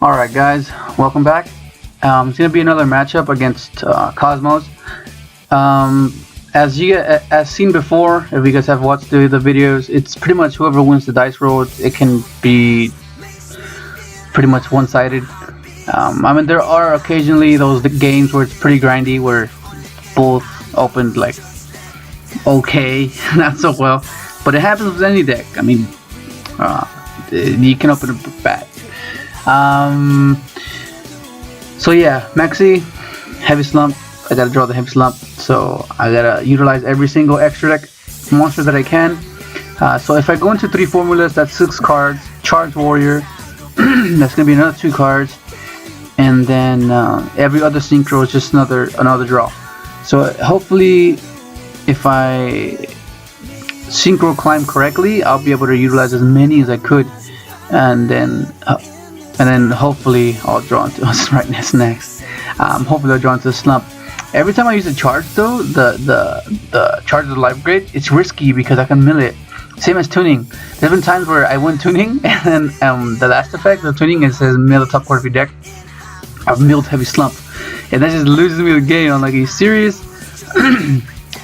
Alright guys, welcome back. It's going to be another matchup against Kozmos. As seen before, if you guys have watched the videos, it's pretty much whoever wins the dice roll. It can be pretty much one-sided. I mean, there are occasionally those games where it's pretty grindy, where both opened like okay, not so well, but it happens with any deck. I mean, you can open it bad. So yeah, Maxi, heavy slump. I gotta draw the heavy slump, so I gotta utilize every single extra deck monster that I can. So if I go into 3 formulas, that's 6 cards. Charge Warrior, that's gonna be another 2 cards, and then every other synchro is just another draw. So hopefully, if I synchro climb correctly, I'll be able to utilize as many as I could, and then hopefully I'll draw into right next. Hopefully I'll draw into the slump. Every time I use a charge though, the charge of the life grid, it's risky because I can mill it. Same as tuning. There's been times where I went tuning and then the last effect of tuning, it says mill the top quarter of your deck. I've milled heavy slump, and that just loses me the game. I'm like, are you serious?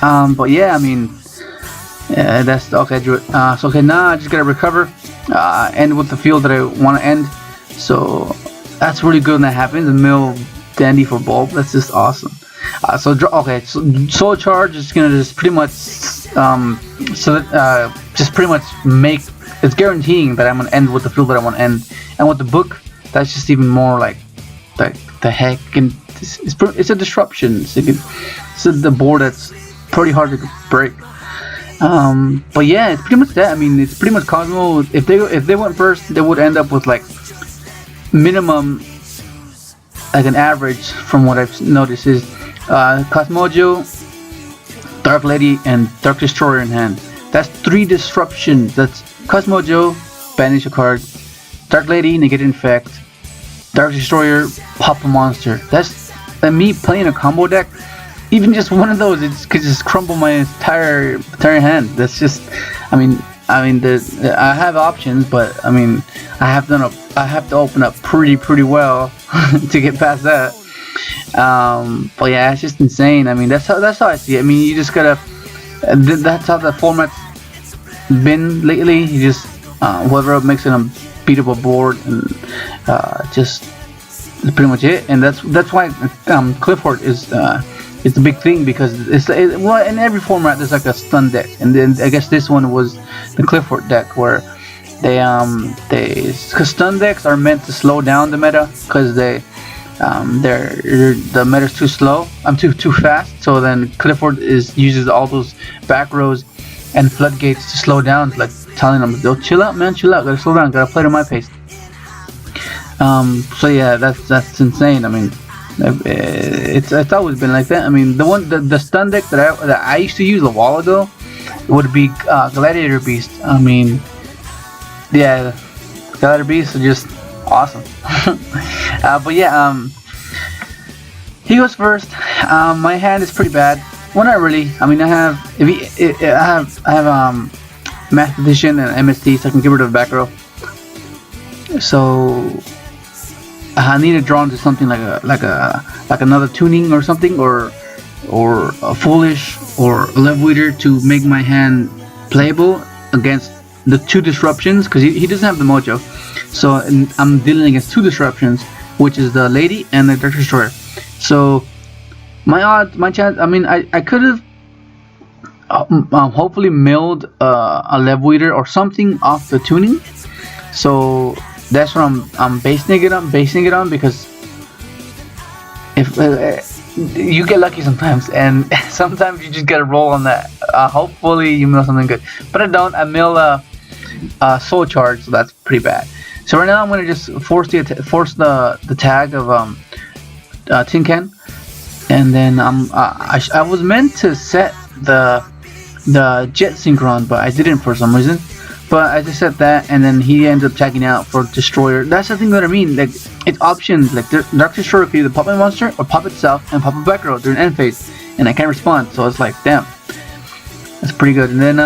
But yeah, I mean, that's okay. I drew it. So okay, now I just gotta recover, end with the field that I want to end. So that's really good when that happens. And mill dandy for bulb. That's just awesome. So soul charge is gonna just pretty much just pretty much make it's guaranteeing that I'm gonna end with the field that I want to end. And with the book, that's just even more like the heck. And it's a disruption. It's the board that's pretty hard to break. But yeah, it's pretty much that. I mean, it's pretty much Kozmo. If they went first, they would end up with like minimum, like an average from what I've noticed is Cosmojo, Dark Lady, and Dark Destroyer in hand. That's 3 disruptions. That's Cosmojo, banish a card. Dark Lady, negate infect. Dark Destroyer, pop a monster. That's me playing a combo deck. Even just one of those, it could just crumble my entire hand. That's just, I mean, I have options, but I mean, I have to open up pretty well to get past that. But yeah, it's just insane. I mean, that's how I see it. I mean, you just gotta. That's how the format's been lately. You just whoever makes an unbeatable board, and just that's pretty much it. And that's why Clifford is the big thing, because well, in every format there's like a stun deck, and then I guess this one was the Clifford deck where because stun decks are meant to slow down the meta, because the meta's too slow. Too fast. So then Clifford uses all those back rows and floodgates to slow down, like telling them, "Yo, chill out, man, chill out. Gotta slow down. Gotta play to my pace." So yeah, that's insane. I mean, it's always been like that. I mean, the stun deck that I used to use a while ago would be Gladiator Beast. I mean, yeah, Gladiator Beast are just awesome. But yeah, he goes first. My hand is pretty bad. Well, not really. I mean, I have Mathematician and MST, so I can get rid of the back row. So I need to draw into something like another tuning or something, or a foolish or a love weeder to make my hand playable against the 2 disruptions, because he doesn't have the mojo. So I'm dealing against 2 disruptions, which is the Lady and the Dark Destroyer. So my chance. I mean, I could have hopefully milled a love weeder or something off the tuning. So that's what I'm basing it on, because if you get lucky sometimes, and sometimes you just gotta roll on that. Hopefully you mill something good, but I don't. I mill soul charge, so that's pretty bad. So right now I'm gonna just force the tag of Tin Can, and then I was meant to set the Jet Synchron, but I didn't for some reason. But I just said that, and then he ended up tagging out for Destroyer. That's the thing that I mean. Like, it's options. Like, Dark Destroyer could either pop a monster or pop itself and pop a back row during end phase, and I can't respond. So it's like, damn, that's pretty good. And then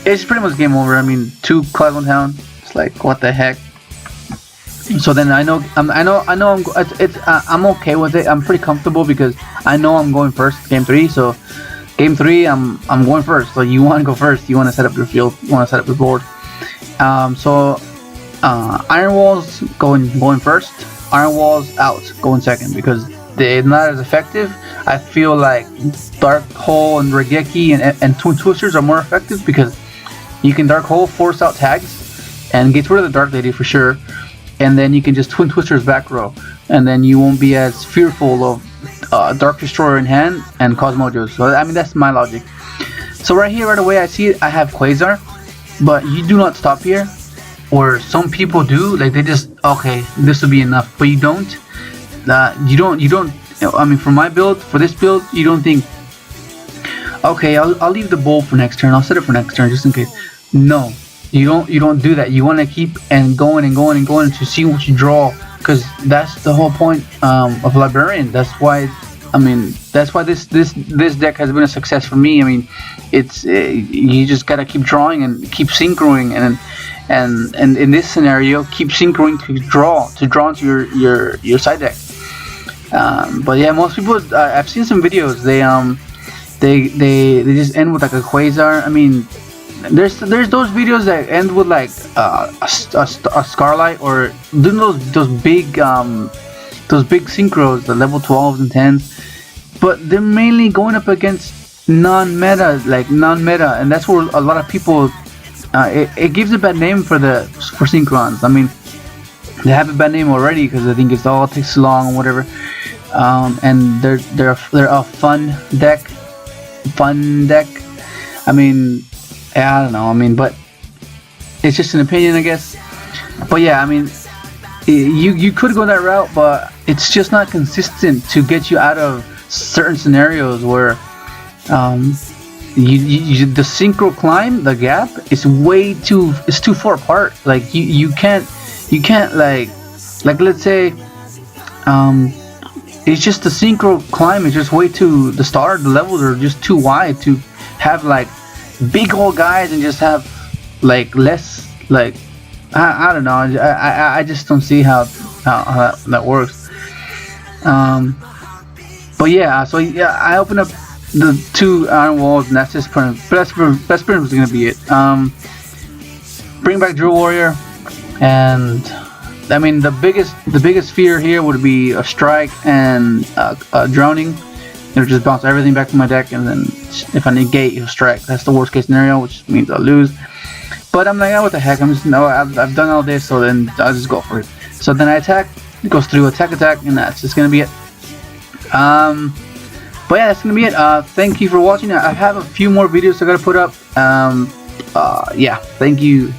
it's pretty much game over. I mean, 2 Cloud 1 Town. It's like, what the heck? So then I'm okay with it. I'm pretty comfortable because I know I'm going first game 3. So game 3, I'm going first. So you want to go first. You want to set up your field. You want to set up your board. So Iron Walls going first. Iron Walls out going second because they're not as effective. I feel like Dark Hole and Regeki and Twin Twisters are more effective because you can Dark Hole, force out tags, and get rid of the Dark Lady for sure. And then you can just Twin Twisters back row, and then you won't be as fearful of Dark Destroyer in hand and Kozmo duels. So I mean that's my logic. So right here, right away, I see I have Quasar, but you do not stop here. Or some people do, like they just okay, this will be enough, but you don't. You don't. I mean, for this build, you don't think. Okay, I'll leave the bowl for next turn. I'll set it for next turn just in case. No, you don't do that. You want to keep going to see what you draw, because that's the whole point of Librarian. That's why. I mean, that's why this deck has been a success for me. I mean, it's you just gotta keep drawing and keep synchroing and in this scenario, keep synchroing to draw into your side deck. But yeah, most people I've seen some videos. They just end with like a Quasar. I mean, there's those videos that end with like a Scarlight or those big synchros, the level 12s and 10s. But they're mainly going up against non-meta, and that's where a lot of people. It gives a bad name for Synchrons. I mean, they have a bad name already because I think it takes long or whatever. And they're a fun deck. I mean, I don't know. I mean, but it's just an opinion, I guess. But yeah, I mean, you could go that route, but it's just not consistent to get you out of certain scenarios where the synchro climb, the gap is too far apart. Like you can't like let's say it's just the synchro climb is just way too, the levels are just too wide to have like big old guys and just have like less like I don't know. I just don't see how that works. But yeah, so yeah, I open up the 2 Iron Walls, and that's just best print is gonna be it. Bring back Drill Warrior, and I mean the biggest fear here would be a strike and drowning. It'll just bounce everything back to my deck, and then if I negate, he'll strike. That's the worst case scenario, which means I'll lose. But I'm like, oh, what the heck? I've done all this, so then I'll just go for it. So then I attack. It goes through attack, and that's just gonna be it. But yeah, that's gonna be it. Thank you for watching. I have a few more videos I gotta put up. Yeah, thank you